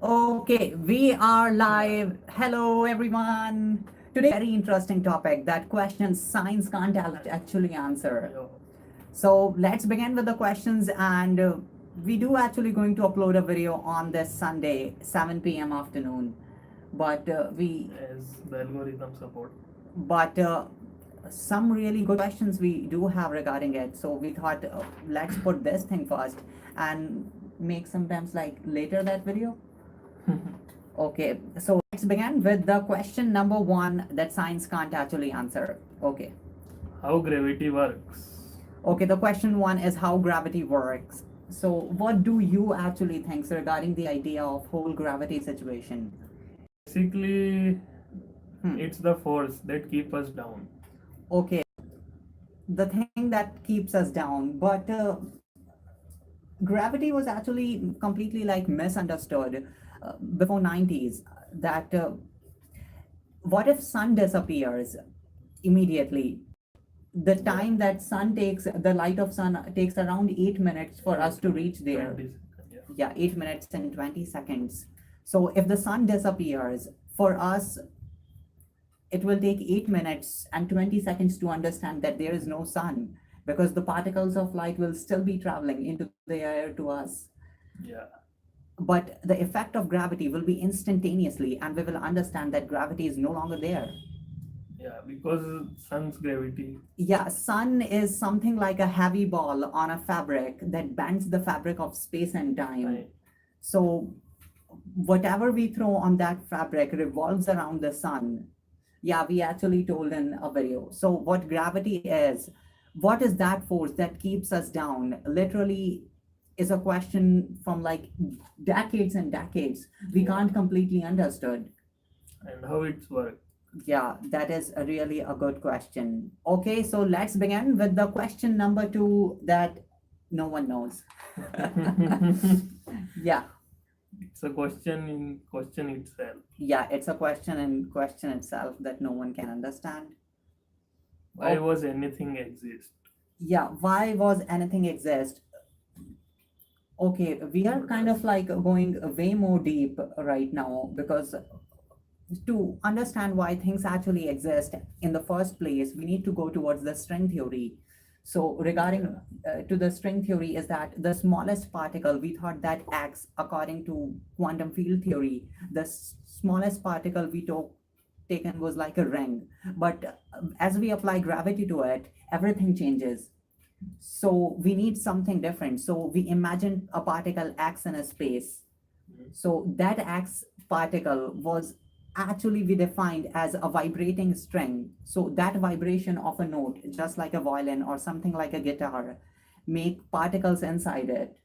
Okay, we are live. Hello, everyone. Today, very interesting topic that questions science can't actually answer. Yo, So let's begin with the questions, and we do actually going to upload a video on this Sunday, 7 p.m. afternoon. But as the algorithm support. but some really good questions we do have regarding it. So we thought let's put this thing first and make sometimes like later that video. Okay, so let's begin with the question number one that science can't actually answer. Okay. How gravity works? Okay, the question one is how gravity works. So, what do you actually think regarding the idea of whole gravity situation? Basically, Hmm. it's the force that keep us down. Okay, the thing that keeps us down, but gravity was actually completely like misunderstood before 90s. That what if sun disappears immediately? The Yeah, time that sun takes, the light of sun takes around 8 minutes for us to reach there. 20 seconds. Yeah. Yeah, 8 minutes and 20 seconds. So if the sun disappears, for us, it will take 8 minutes and 20 seconds to understand that there is no sun because the particles of light will still be traveling into the air to us. Yeah. But the effect of gravity will be instantaneously, and we will understand that gravity is no longer there. Yeah, because sun's gravity. Yeah, sun is something like a heavy ball on a fabric that bends the fabric of space and time. Right. So whatever we throw on that fabric revolves around the sun. Yeah, we actually told in a video. So what gravity is, what is that force that keeps us down? Literally is a question from like decades and decades. We Yeah. can't completely understood. And how it's work. Yeah, that is really a good question. Okay, so let's begin with the question number two that no one knows. Yeah, It's a question in question itself. yeah, it's a question in question itself that no one can understand. Why Oh, was anything exist? yeah, why was anything exist? Okay, we are kind of like going way more deep right now because to understand why things actually exist in the first place, we need to go towards the string theory. So regarding to the string theory is that the smallest particle, we thought that acts according to quantum field theory. The smallest particle we taken was like a ring. But as we apply gravity to it, everything changes. So we need something different. So we imagine a particle acts in a space. So that X particle was actually we defined as a vibrating string. So that vibration of a note, just like a violin or something like a guitar, make particles inside it.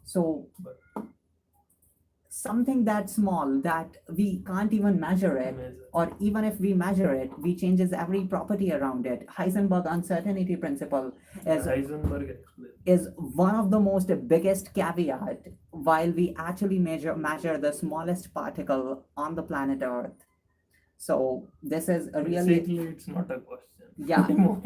So But something that small that we can't even measure it, measure. or even if we measure it, we changes every property around it. Heisenberg uncertainty principle is Heisenberg explained. is one of the most biggest caveat while we actually measure the smallest particle on the planet Earth. So this is a really, Basically, it's not a question. yeah, anymore.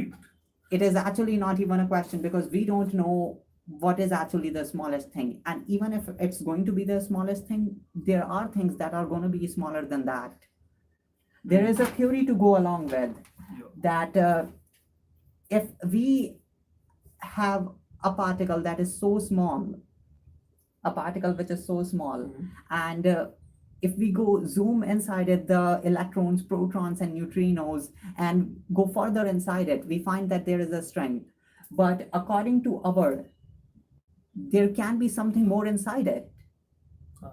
it is actually not even a question because we don't know what is actually the smallest thing. And even if it's going to be the smallest thing, there are things that are going to be smaller than that. There is a theory to go along with Yo. that if we have a particle that is so small, a particle which is so small, and if we go zoom inside it, the electrons, protons, and neutrinos, and go further inside it, we find that there is a string. But according to our, there can be something more inside it. Uh,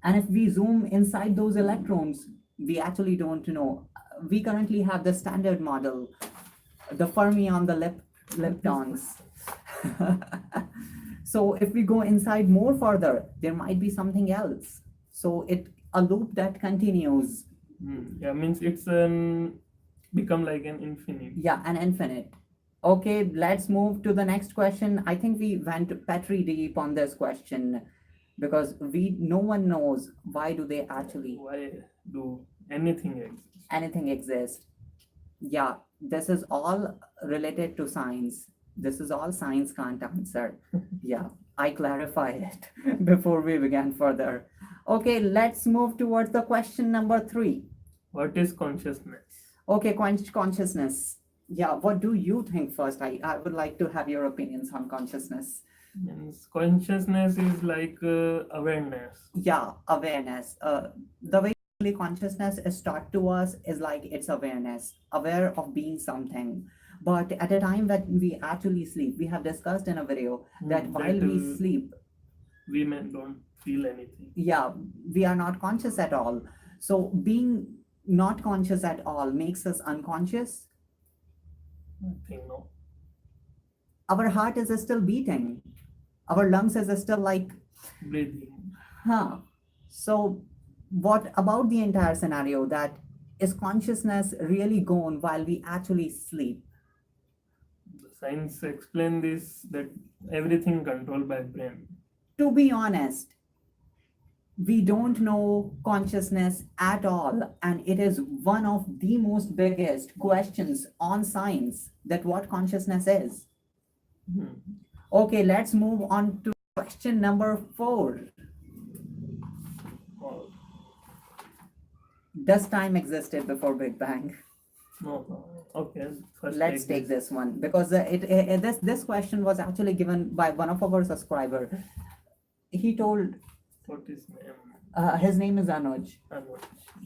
And if we zoom inside those electrons, we actually don't know. We currently have the standard model, the fermion, the leptons. So if we go inside more further, there might be something else. So it a loop that continues. yeah, means it's an become like an infinite. Yeah, an infinite. Okay, let's move to the next question. I think we went petri deep on this question because no one knows why do they actually Why do anything exist? Yeah, this is all related to science. This is all science can't answer. Yeah, I clarify it before we begin further. Okay, let's move towards the question number 3. What is consciousness? Okay, consciousness. Yeah, what do you think first? I would like to have your opinions on consciousness. Means consciousness is like awareness. Yeah, awareness. The way consciousness is taught to us is like it's awareness, aware of being something. But at a time when we actually sleep, we have discussed in a video that while we sleep, women don't feel anything. yeah, we are not conscious at all. So being not conscious at all makes us unconscious. I think no. Our heart is still beating. Our lungs is still like, Breathing. So what about the entire scenario, that is consciousness really gone while we actually sleep? The science explain this, that everything controlled by brain. To be honest, we don't know consciousness at all, and it is one of the most biggest questions on science, that what consciousness is. Okay, let's move on to question number 4. Oh, Does time existed before Big Bang? no. Okay. First Let's take this one, because this question was actually given by one of our subscriber. He told, What is name? his name is Anuj. Anuj.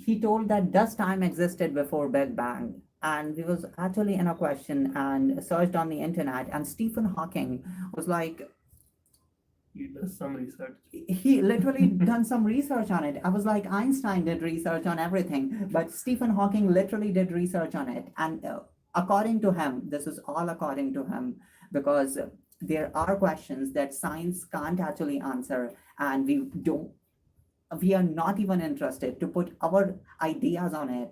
He told that does time existed before Big Bang? And he was actually in a question and searched on the internet, and Stephen Hawking was like, He does some research. he literally done some research on it. I was like, Einstein did research on everything, but Stephen Hawking literally did research on it. And according to him, this is all according to him, because there are questions that science can't actually answer, and we are not even interested to put our ideas on it.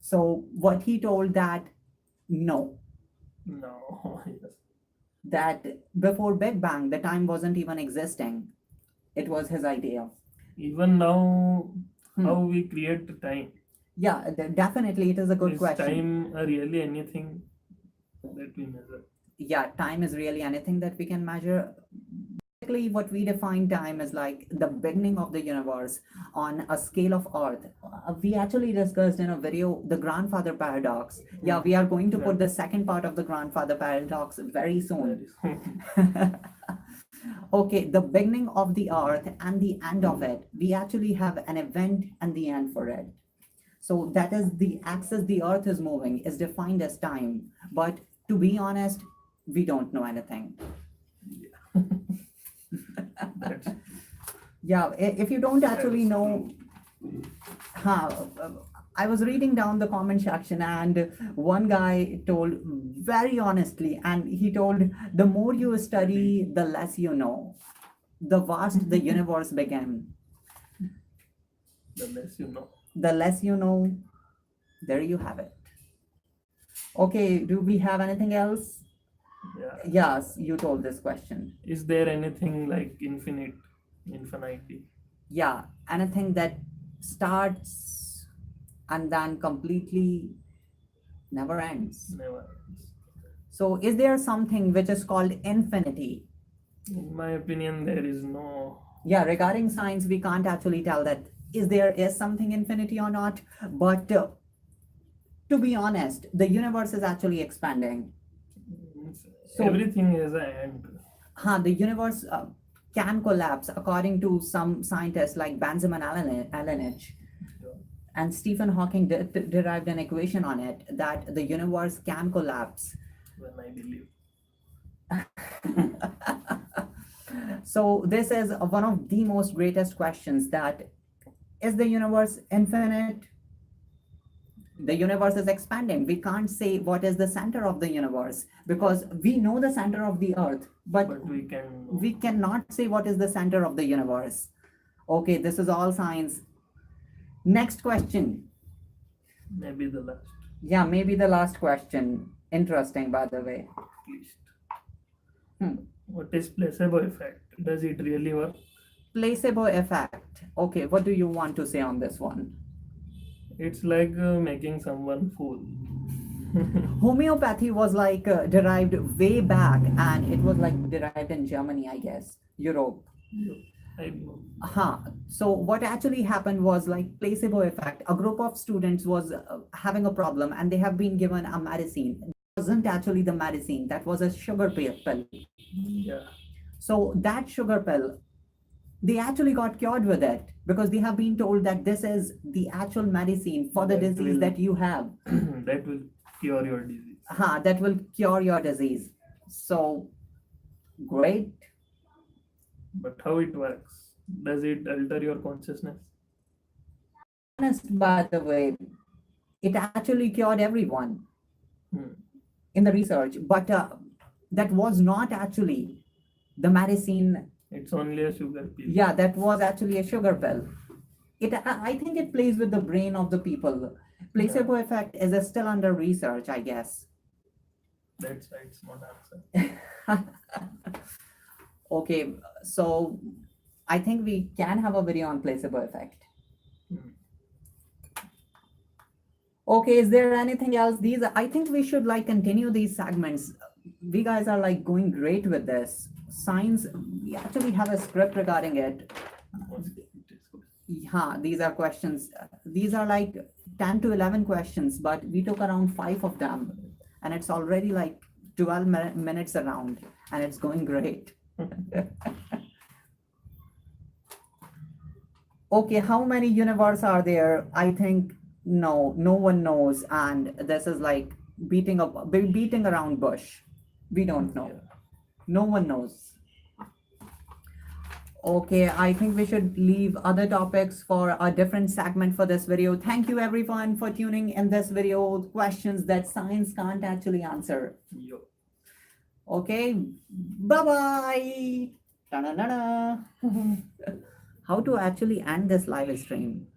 So what he told, that no, No. Yes. that before Big Bang, the time wasn't even existing. It was his idea. Even now, how we create time? Yeah, definitely, it is a good Is question. time really anything that we measure? Yeah, time is really anything that we can measure. Basically, what we define time is like the beginning of the universe on a scale of Earth. We actually discussed in a video the grandfather paradox. Yeah, we are going to put the second part of the grandfather paradox very soon. Okay, the beginning of the Earth and the end of it. We actually have an event and the end for it. So that is the axis the Earth is moving is defined as time. But to be honest, we don't know anything. Yeah, if you don't actually know, I was reading down the comment section, and one guy told very honestly, and he told, the more you study, the less you know. The vast the universe began. The less you know. The less you know, there you have it. Okay, do we have anything else? Yeah. Yes, you told this question. Is there anything like infinity? Yeah, anything that starts and then completely never ends. Never ends. So is there something which is called infinity? In my opinion, there is no. Yeah, regarding science, we can't actually tell that there is something infinity or not. But to be honest, the universe is actually expanding. So everything is an end. The universe can collapse, according to some scientists like Benjamin Allenich. And Stephen Hawking derived an equation on it, that the universe can collapse. When I believe. So this is one of the most greatest questions, that is the universe infinite? The universe is expanding. We can't say what is the center of the universe, because we know the center of the earth, but we cannot say what is the center of the universe. Okay, this is all science. Next question. Maybe the last. Yeah, maybe the last question. Interesting, by the way. At least. What is placebo effect? Does it really work? Placebo effect. Okay, what do you want to say on this one? It's like making someone fool. Homeopathy was like derived way back, and it was like derived in Germany, I guess, Europe. I know. So what actually happened was like placebo effect. A group of students was having a problem and they have been given a medicine. It wasn't actually the medicine, that was a sugar pill. Yeah. So that sugar pill, they actually got cured with it because they have been told that this is the actual medicine for the That disease will that you have. that will cure your disease. That will cure your disease. So great. But how it works? Does it alter your consciousness? Honest, by the way, it actually cured everyone Hmm. in the research, but that was not actually the medicine. It's only a sugar pill. Yeah, that was actually a sugar pill. I think it plays with the brain of the people. Placebo effect is still under research, I guess. That's why it's not answer. Okay, so I think we can have a video on placebo effect. Hmm. Okay, is there anything else? I think we should like continue these segments. We guys are like going great with this. Science, we actually have a script regarding it. Yeah, these are questions. These are like 10 to 11 questions, but we took around 5 of them. And it's already like 12 minutes around, and it's going great. Okay, how many universe are there? I think no one knows, and this is like beating around bush. We don't know. No one knows. Okay, I think we should leave other topics for a different segment for this video. Thank you everyone for tuning in this video. Questions that science can't actually answer. Yo. Okay, bye-bye. Ta-da-da-da. How to actually end this live stream?